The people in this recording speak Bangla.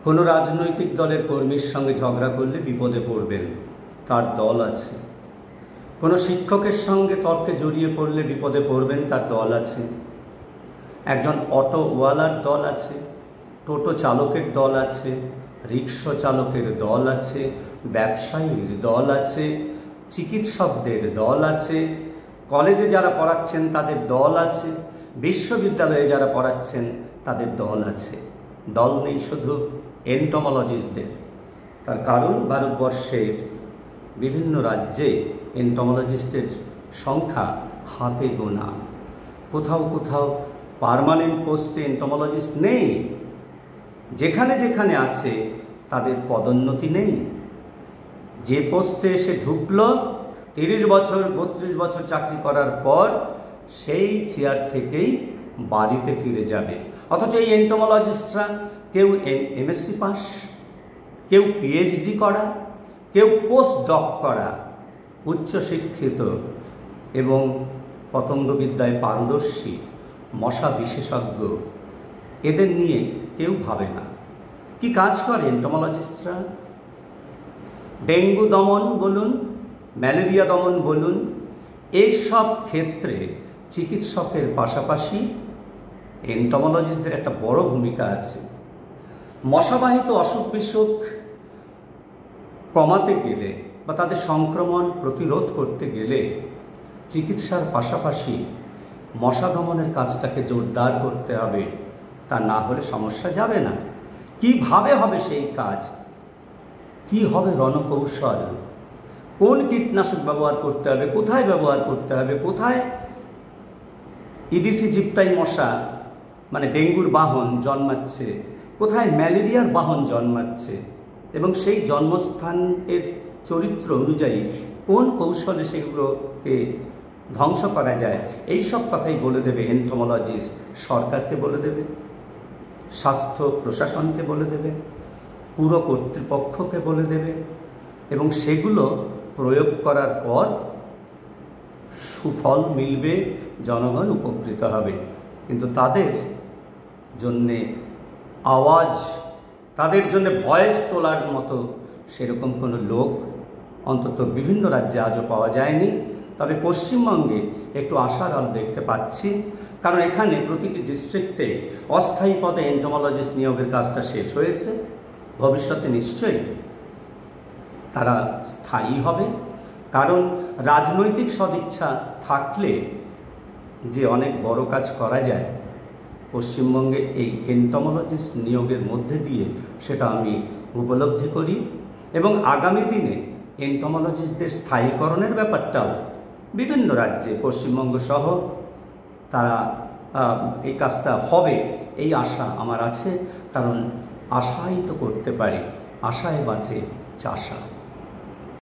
কোনো রাজনৈতিক দলের কর্মীর সঙ্গে ঝগড়া করলে বিপদে পড়বেন, তার দল আছে। কোনো শিক্ষকের সঙ্গে তর্কে জড়িয়ে পড়লে বিপদে পড়বেন, তার দল আছে। একজন অটোওয়ালার দল আছে, টোটো চালকের দল আছে, রিক্সা চালকের দল আছে, ব্যবসায়ীর দল আছে, চিকিৎসকদের দল আছে, কলেজে যারা পড়াচ্ছেন তাদের দল আছে, বিশ্ববিদ্যালয়ে যারা পড়াচ্ছেন তাদের দল আছে। দল নেই শুধু এন্টোমোলজিস্টদের। তার কারণ ভারতবর্ষের বিভিন্ন রাজ্যে এন্টোমোলজিস্টের সংখ্যা হাতে গোনা। কোথাও কোথাও পার্মানেন্ট পোস্টে এন্টোমোলজিস্ট নেই, যেখানে যেখানে আছে তাদের পদোন্নতি নেই। যে পোস্টে এসে ঢুকলো 30 বছর 32 বছর চাকরি করার পর সেই চেয়ার থেকেই বাড়িতে ফিরে যাবে। অথচ এই এন্টোমোলজিস্টরা কেউ এমএসসি পাস, কেউ পিএইচডি করা, কেউ পোস্ট ডক করা, উচ্চশিক্ষিত এবং পতঙ্গবিদ্যায় পারদর্শী, মশা বিশেষজ্ঞ। এদের নিয়ে কেউ ভাবে না। কি কাজ করে এন্টোমোলজিস্টরা? ডেঙ্গু দমন বলুন, ম্যালেরিয়া দমন বলুন, এইসব ক্ষেত্রে চিকিৎসকের পাশাপাশি এন্টোমোলজিস্টদের একটা বড় ভূমিকা আছে। মশাবাহিত অসুখ বিসুখ কমাতে গেলে বা তাদের সংক্রমণ প্রতিরোধ করতে গেলে চিকিৎসার পাশাপাশি মশা দমনের কাজটাকে জোরদার করতে হবে। তা না হলে সমস্যা যাবে না। কিভাবে হবে সেই কাজ? কি হবে রণকৌশল? কোন কীটনাশক ব্যবহার করতে হবে, কোথায় ব্যবহার করতে হবে, কোথায় ইডিসি জিপ্টাই মশা মানে ডেঙ্গুর বাহন জন্মাচ্ছে, কোথায় ম্যালেরিয়ার বাহন জন্মাচ্ছে, এবং সেই জন্মস্থানের চরিত্র অনুযায়ী কোন কৌশলে সেগুলোকে ধ্বংস করা যায়, এই সব কথাই বলে দেবে এন্টোমোলজিস্ট। সরকারকে বলে দেবে, স্বাস্থ্য প্রশাসনকে বলে দেবে, পুর কর্তৃপক্ষকে বলে দেবে, এবং সেগুলো প্রয়োগ করার পর সুফল মিলবে, জনগণ উপকৃত হবে। কিন্তু তাদের জন্যে আওয়াজ, তাদের জন্য ভয়েস তোলার মতো সেরকম কোনো লোক অন্তত বিভিন্ন রাজ্যে আজও পাওয়া যায়নি। তবে পশ্চিমবঙ্গে একটু আশার আলো দেখতে পাচ্ছি, কারণ এখানে প্রতিটি ডিস্ট্রিক্টে অস্থায়ী পদে এন্টোমোলজিস্ট নিয়োগের কাজটা শেষ হয়েছে। ভবিষ্যতে নিশ্চয়ই তারা স্থায়ী হবে, কারণ রাজনৈতিক সদিচ্ছা থাকলে যে অনেক বড় কাজ করা যায় পশ্চিমবঙ্গে এই এন্টোমোলজিস্ট নিয়োগের মধ্যে দিয়ে, সেটা আমি উপলব্ধি করি। এবং আগামী দিনে এন্টোমোলজিস্টদের স্থায়ীকরণের ব্যাপারটাও বিভিন্ন রাজ্যে, পশ্চিমবঙ্গ সহ, তারা এই কাজটা হবে এই আশা আমার আছে। কারণ আশাই তো করতে পারি, আশায় বাঁচে চাষা।